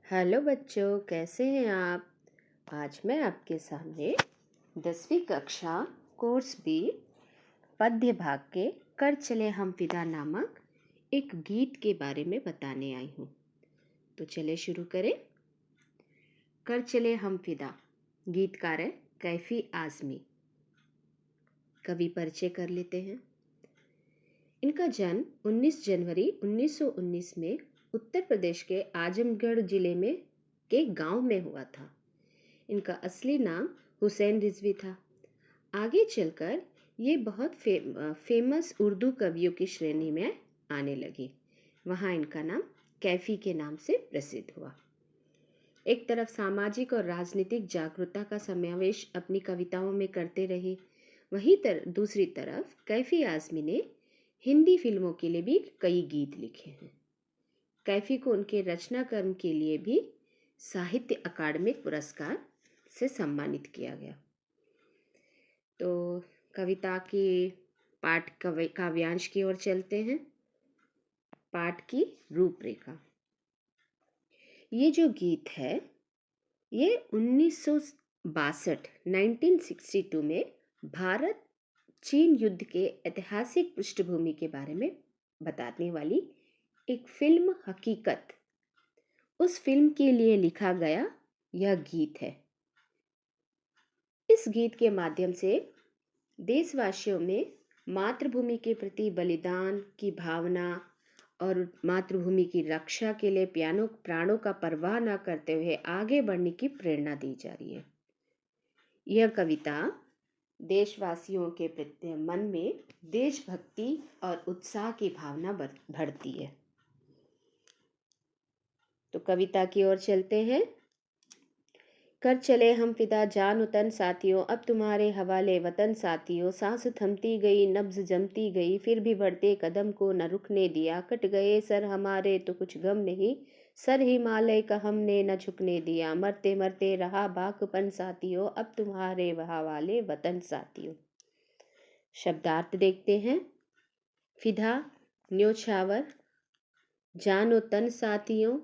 Hello बच्चों, कैसे हैं आप। आज मैं आपके सामने 10वीं कक्षा कोर्स बी पद्य भाग के कर चले हम फिदा नामक एक गीत के बारे में बताने आई हूँ। तो चले शुरू करें। कर चले हम फिदा, गीतकार है कैफी आज़मी। कवि परिचय कर लेते हैं। इनका जन्म 19 जनवरी 1919 में उत्तर प्रदेश के आजमगढ़ जिले में के गांव में हुआ था। इनका असली नाम हुसैन रिजवी था। आगे चलकर ये बहुत फेमस उर्दू कवियों की श्रेणी में आने लगे। वहाँ इनका नाम कैफी के नाम से प्रसिद्ध हुआ। एक तरफ सामाजिक और राजनीतिक जागरूकता का समावेश अपनी कविताओं में करते रहे, वहीं दूसरी तरफ कैफी आज़मी ने हिंदी फिल्मों के लिए भी कई गीत लिखे हैं। कैफी को उनके रचना कर्म के लिए भी साहित्य अकादमिक पुरस्कार से सम्मानित किया गया। तो कविता की पाठ काव्यांश की ओर चलते हैं। पाठ की रूपरेखा। ये जो गीत है ये 1962 में भारत चीन युद्ध के ऐतिहासिक पृष्ठभूमि के बारे में बताने वाली एक फिल्म हकीकत, उस फिल्म के लिए लिखा गया यह गीत है। इस गीत के माध्यम से देशवासियों में मातृभूमि के प्रति बलिदान की भावना और मातृभूमि की रक्षा के लिए प्राणों का परवाह न करते हुए आगे बढ़ने की प्रेरणा दी जा रही है। यह कविता देशवासियों के प्रति मन में देशभक्ति और उत्साह की भावना भरती है। तो कविता की ओर चलते हैं। कर चले हम फिदा जान तन साथियों, अब तुम्हारे हवाले वतन साथियों। सांस थमती गई, नब्ज जमती गई, फिर भी बढ़ते कदम को न रुकने दिया। कट गए सर हमारे तो कुछ गम नहीं, सर हिमालय का हमने न झुकने दिया। मरते मरते रहा बाकपन साथियों, अब तुम्हारे हवाले वतन साथियों। शब्दार्थ देखते हैं। फिदा न्योछावर, जान तन साथियों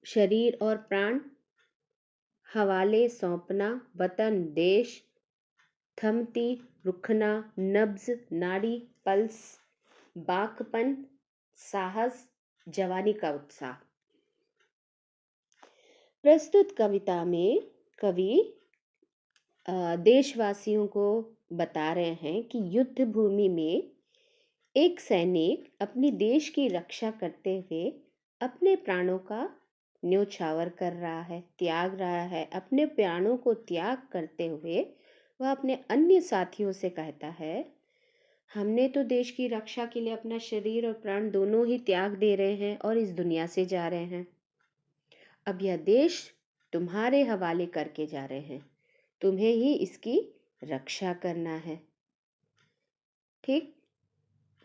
शरीर और प्राण, हवाले सौंपना वतन देश, थमती रुकना नब्ज नाड़ी पल्स, बाकपन साहस जवानी का उत्साह। प्रस्तुत कविता में कवि देशवासियों को बता रहे हैं कि युद्ध भूमि में एक सैनिक अपनी देश की रक्षा करते हुए अपने प्राणों का न्योछावर कर रहा है, त्याग रहा है। अपने प्राणों को त्याग करते हुए वह अपने अन्य साथियों से कहता है, हमने तो देश की रक्षा के लिए अपना शरीर और प्राण दोनों ही त्याग दे रहे हैं और इस दुनिया से जा रहे हैं। अब यह देश तुम्हारे हवाले करके जा रहे हैं, तुम्हें ही इसकी रक्षा करना है। ठीक।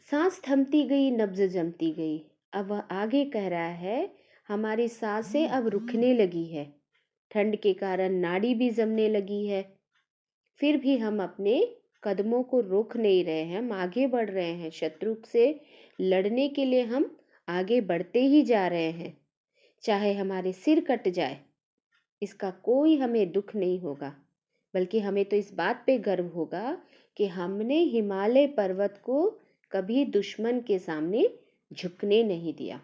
सांस थमती गई, नब्ज जमती गई। अब वह आगे कह रहा है, हमारी सांसें अब रुकने लगी है, ठंड के कारण नाड़ी भी जमने लगी है। फिर भी हम अपने कदमों को रोक नहीं रहे हैं, हम आगे बढ़ रहे हैं। शत्रु से लड़ने के लिए हम आगे बढ़ते ही जा रहे हैं। चाहे हमारे सिर कट जाए, इसका कोई हमें दुख नहीं होगा, बल्कि हमें तो इस बात पे गर्व होगा कि हमने हिमालय पर्वत को कभी दुश्मन के सामने झुकने नहीं दिया।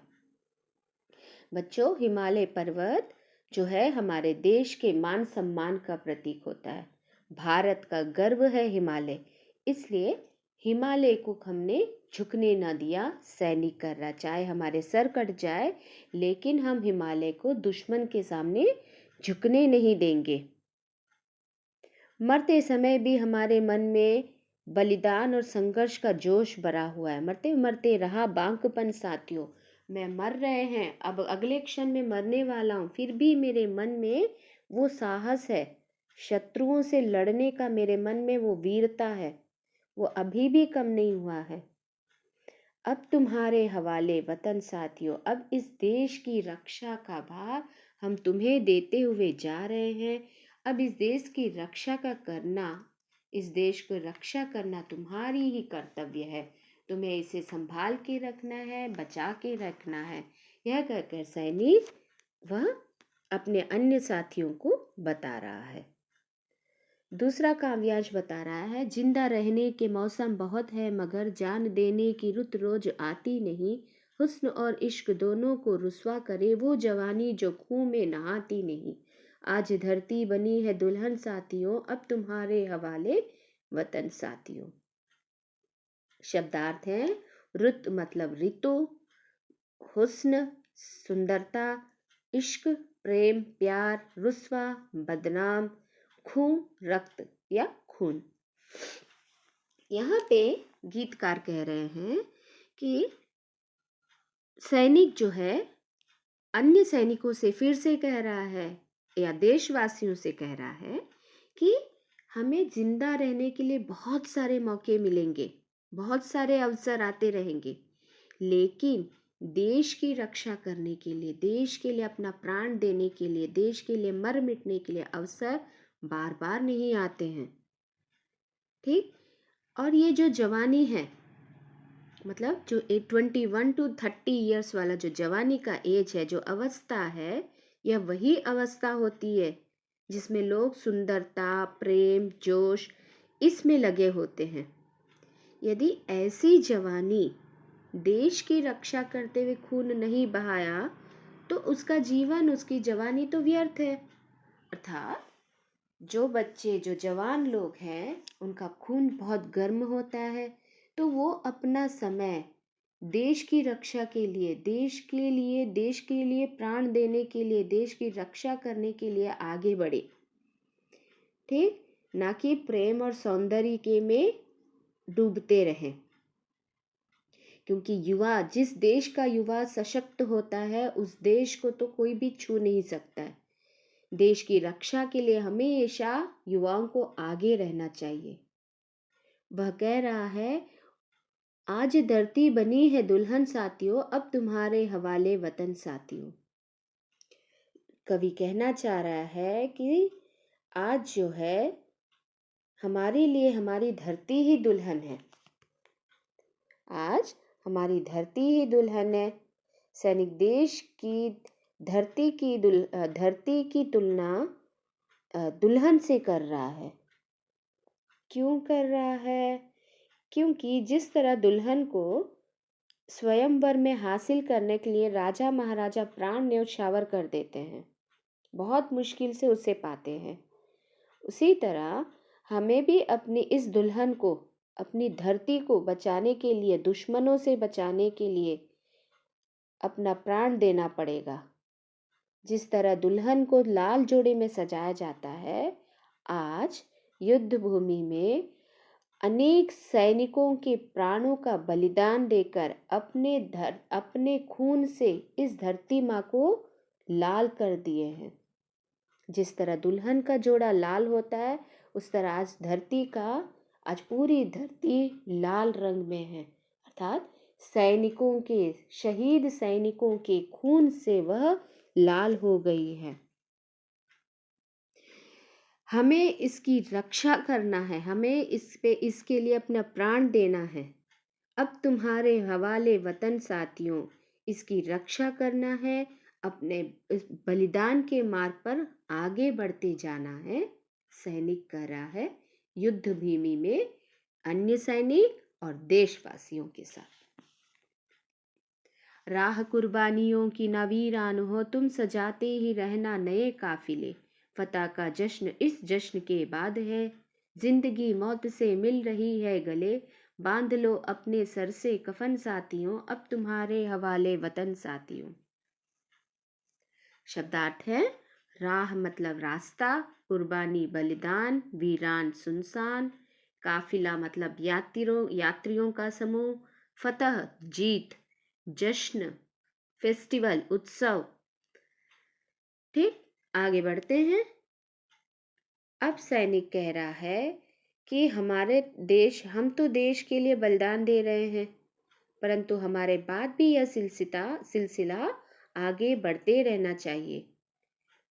बच्चों, हिमालय पर्वत जो है हमारे देश के मान सम्मान का प्रतीक होता है। भारत का गर्व है हिमालय, इसलिए हिमालय को हमने झुकने न दिया। सैनिक कर रहा, चाहे हमारे सर कट जाए, लेकिन हम हिमालय को दुश्मन के सामने झुकने नहीं देंगे। मरते समय भी हमारे मन में बलिदान और संघर्ष का जोश भरा हुआ है। मरते मरते रहा बांकपन साथियों, मैं मर रहे हैं, अब अगले क्षण में मरने वाला हूँ, फिर भी मेरे मन में वो साहस है, शत्रुओं से लड़ने का मेरे मन में वो वीरता है, वो अभी भी कम नहीं हुआ है। अब तुम्हारे हवाले वतन साथियों, अब इस देश की रक्षा का भार हम तुम्हें देते हुए जा रहे हैं। अब इस देश की रक्षा का करना, इस देश को रक्षा करना तुम्हारी ही कर्तव्य है। तुम्हें इसे संभाल के रखना है, बचा के रखना है। यह कहकर सैनिक वह अपने अन्य साथियों को बता रहा है। दूसरा काव्यांश बता रहा है, जिंदा रहने के मौसम बहुत है मगर जान देने की रुत रोज आती नहीं। हुस्न और इश्क दोनों को रुसवा करे वो जवानी जो खून में नहाती नहीं। आज धरती बनी है दुल्हन साथियों, अब तुम्हारे हवाले वतन साथियों। शब्दार्थ है, रुत मतलब ऋतु, हुस्न सुंदरता, इश्क प्रेम प्यार, रुस्वा बदनाम, खून रक्त या खून। यहाँ पे गीतकार कह रहे हैं कि सैनिक जो है अन्य सैनिकों से फिर से कह रहा है या देशवासियों से कह रहा है कि हमें जिंदा रहने के लिए बहुत सारे मौके मिलेंगे, बहुत सारे अवसर आते रहेंगे, लेकिन देश की रक्षा करने के लिए, देश के लिए अपना प्राण देने के लिए, देश के लिए मर मिटने के लिए अवसर बार बार नहीं आते हैं। ठीक। और ये जो जवानी है, मतलब जो 21 to 30 ईयर्स वाला जो जवानी का एज है, जो अवस्था है, यह वही अवस्था होती है जिसमें लोग सुंदरता प्रेम जोश इसमें लगे होते हैं। यदि ऐसी जवानी देश की रक्षा करते हुए खून नहीं बहाया तो उसका जीवन, उसकी जवानी तो व्यर्थ है। अर्थात जो बच्चे, जो जवान लोग हैं, उनका खून बहुत गर्म होता है, तो वो अपना समय देश की रक्षा के लिए, देश के लिए प्राण देने के लिए, देश की रक्षा करने के लिए आगे बढ़े। ठीक, ना कि प्रेम और सौंदर्य के में डूबते रहें। क्योंकि युवा, जिस देश का युवा सशक्त होता है उस देश को तो कोई भी छू नहीं सकता है। देश की रक्षा के लिए हमेशा युवाओं को आगे रहना चाहिए। वह कह रहा है, आज धरती बनी है दुल्हन साथियों, अब तुम्हारे हवाले वतन साथियों। कवि कहना चाह रहा है कि आज जो है हमारे लिए हमारी धरती ही दुल्हन है। आज हमारी धरती ही दुल्हन है। सैनिक देश की धरती की तुलना दुल्हन से कर रहा है। क्यों कर रहा है? क्योंकि जिस तरह दुल्हन को स्वयंवर में हासिल करने के लिए राजा महाराजा प्राण न्यौछावर कर देते हैं, बहुत मुश्किल से उसे पाते हैं, उसी तरह हमें भी अपनी इस दुल्हन को, अपनी धरती को बचाने के लिए, दुश्मनों से बचाने के लिए अपना प्राण देना पड़ेगा। जिस तरह दुल्हन को लाल जोड़े में सजाया जाता है, आज युद्ध भूमि में अनेक सैनिकों के प्राणों का बलिदान देकर अपने खून से इस धरती माँ को लाल कर दिए हैं। जिस तरह दुल्हन का जोड़ा लाल होता है, उस तरह आज पूरी धरती लाल रंग में है। अर्थात शहीद सैनिकों के खून से वह लाल हो गई है। हमें इसकी रक्षा करना है, हमें इसके लिए अपना प्राण देना है। अब तुम्हारे हवाले वतन साथियों, इसकी रक्षा करना है, अपने इस बलिदान के मार्ग पर आगे बढ़ते जाना है। सैनिक कह रहा है युद्ध भूमि में अन्य सैनिक और देशवासियों के साथ। राह कुर्बानियों की नवीरान हो तुम, सजाते ही रहना नए काफिले। फतह का जश्न इस जश्न के बाद है, जिंदगी मौत से मिल रही है गले। बांध लो अपने सर से कफन साथियों, अब तुम्हारे हवाले वतन साथियों। शब्दार्थ है, राह मतलब रास्ता, कुर्बानी बलिदान, वीरान सुनसान, काफिला मतलब यात्रियों का समूह, फतह जीत, जश्न फेस्टिवल उत्सव। ठीक, आगे बढ़ते हैं। अब सैनिक कह रहा है कि हम तो देश के लिए बलिदान दे रहे हैं, परंतु हमारे बाद भी यह सिलसिला आगे बढ़ते रहना चाहिए।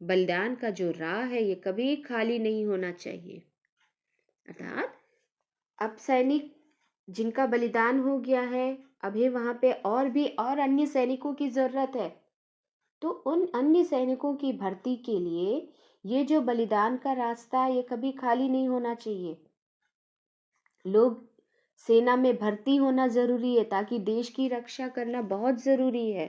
बलिदान का जो राह है ये कभी खाली नहीं होना चाहिए। अर्थात अब सैनिक जिनका बलिदान हो गया है, अभी वहां पे और अन्य सैनिकों की जरूरत है। तो उन अन्य सैनिकों की भर्ती के लिए ये जो बलिदान का रास्ता है, ये कभी खाली नहीं होना चाहिए। लोग सेना में भर्ती होना ज़रूरी है, ताकि देश की रक्षा करना बहुत ज़रूरी है।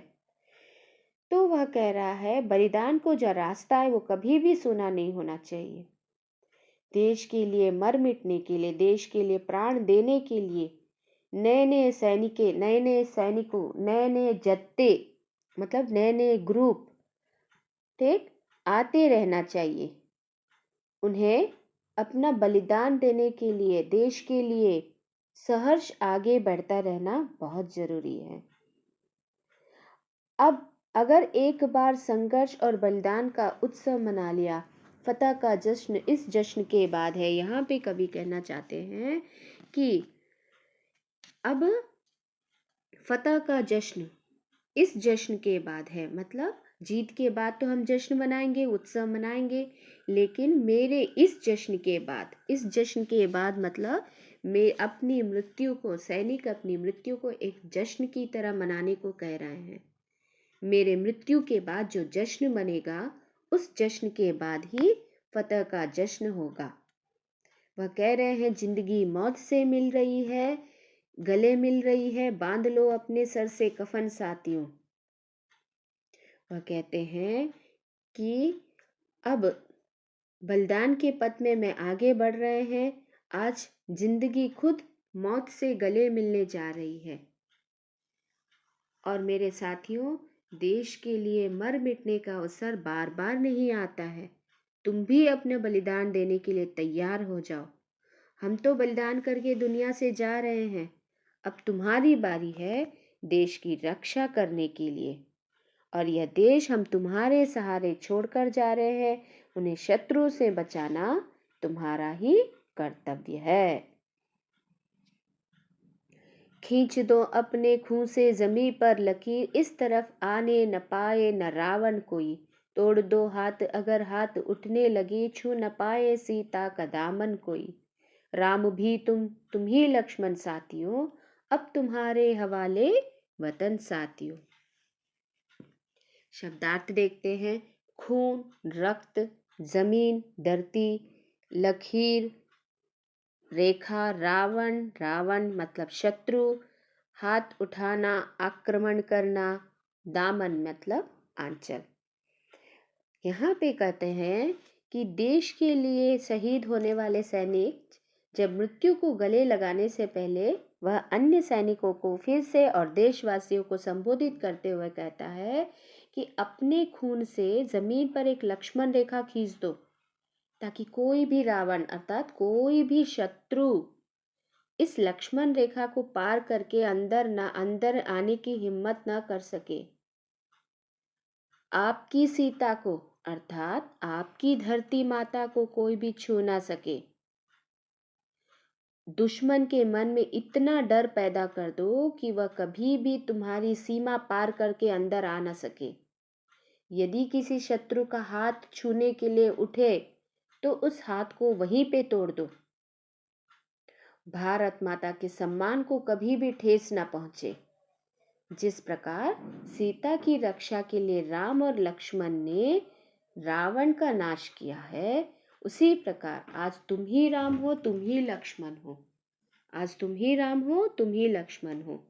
तो वह कह रहा है बलिदान को जो रास्ता है वो कभी भी सुना नहीं होना चाहिए। देश के लिए मर मिटने के लिए, देश के लिए प्राण देने के लिए नए नए सैनिकों, नए नए जत्थे, मतलब नए नए ग्रुप, ठीक, आते रहना चाहिए। उन्हें अपना बलिदान देने के लिए, देश के लिए सहर्ष आगे बढ़ता रहना बहुत जरूरी है। अब अगर एक बार संघर्ष और बलिदान का उत्सव मना लिया, फतह का जश्न इस जश्न के बाद है। यहाँ पे कवि कहना चाहते हैं कि अब फतह का जश्न इस जश्न के बाद है, मतलब जीत के बाद तो हम जश्न मनाएंगे, उत्सव मनाएंगे, लेकिन मेरे इस जश्न के बाद मतलब मैं अपनी मृत्यु को, सैनिक अपनी मृत्यु को एक जश्न की तरह मनाने को कह रहे हैं। मेरे मृत्यु के बाद जो जश्न मनेगा, उस जश्न के बाद ही फतह का जश्न होगा। वह कह रहे हैं जिंदगी मौत से मिल रही है, गले मिल रही है, बांध लो अपने सर से कफन साथियों। वह कहते हैं कि अब बलिदान के पथ में मैं आगे बढ़ रहे हैं। आज जिंदगी खुद मौत से गले मिलने जा रही है। और मेरे साथियों, देश के लिए मर मिटने का अवसर बार बार नहीं आता है। तुम भी अपने बलिदान देने के लिए तैयार हो जाओ। हम तो बलिदान करके दुनिया से जा रहे हैं, अब तुम्हारी बारी है देश की रक्षा करने के लिए। और यह देश हम तुम्हारे सहारे छोड़कर जा रहे हैं, उन्हें शत्रु से बचाना तुम्हारा ही कर्तव्य है। खींच दो अपने खून से जमी पर लकीर, इस तरफ आने न पाए न रावण कोई। तोड़ दो हाथ अगर हाथ उठने लगे, छू न पाए सीता का दामन कोई। राम भी तुम ही लक्ष्मण साथियों, अब तुम्हारे हवाले वतन साथियों। शब्दार्थ देखते हैं। खून, रक्त, जमीन, धरती, लकीर, रेखा, रावण मतलब शत्रु, हाथ उठाना, आक्रमण करना, दामन मतलब आंचल। यहाँ पे कहते हैं कि देश के लिए शहीद होने वाले सैनिक जब मृत्यु को गले लगाने से पहले वह अन्य सैनिकों को फिर से और देशवासियों को संबोधित करते हुए कहता है कि अपने खून से जमीन पर एक लक्ष्मण रेखा खींच दो, ताकि कोई भी रावण अर्थात कोई भी शत्रु इस लक्ष्मण रेखा को पार करके अंदर आने की हिम्मत ना कर सके। आपकी सीता को अर्थात आपकी धरती माता को कोई भी छू ना सके। दुश्मन के मन में इतना डर पैदा कर दो कि वह कभी भी तुम्हारी सीमा पार करके अंदर आ ना सके। यदि किसी शत्रु का हाथ छूने के लिए उठे तो उस हाथ को वहीं पे तोड़ दो। भारत माता के सम्मान को कभी भी ठेस ना पहुंचे। जिस प्रकार सीता की रक्षा के लिए राम और लक्ष्मण ने रावण का नाश किया है, उसी प्रकार आज तुम ही राम हो, तुम ही लक्ष्मण हो। आज तुम ही राम हो, तुम ही लक्ष्मण हो।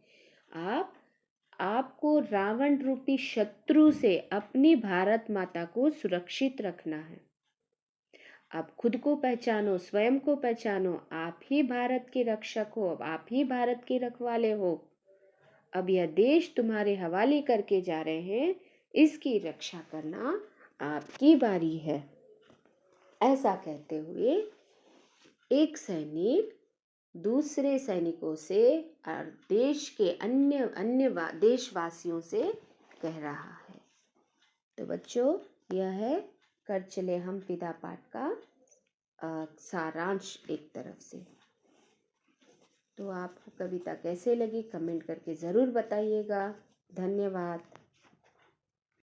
आपको रावण रूपी शत्रु से अपनी भारत माता को सुरक्षित रखना है। आप खुद को पहचानो, स्वयं को पहचानो। आप ही भारत के रक्षक हो, आप ही भारत के रखवाले हो। अब यह देश तुम्हारे हवाले करके जा रहे हैं, इसकी रक्षा करना आपकी बारी है। ऐसा कहते हुए एक सैनिक दूसरे सैनिकों से और देश के अन्य देशवासियों से कह रहा है। तो बच्चों, यह है कर चले हम पिता पाठ का सारांश एक तरफ से। तो आपको कविता कैसे लगी कमेंट करके ज़रूर बताइएगा। धन्यवाद।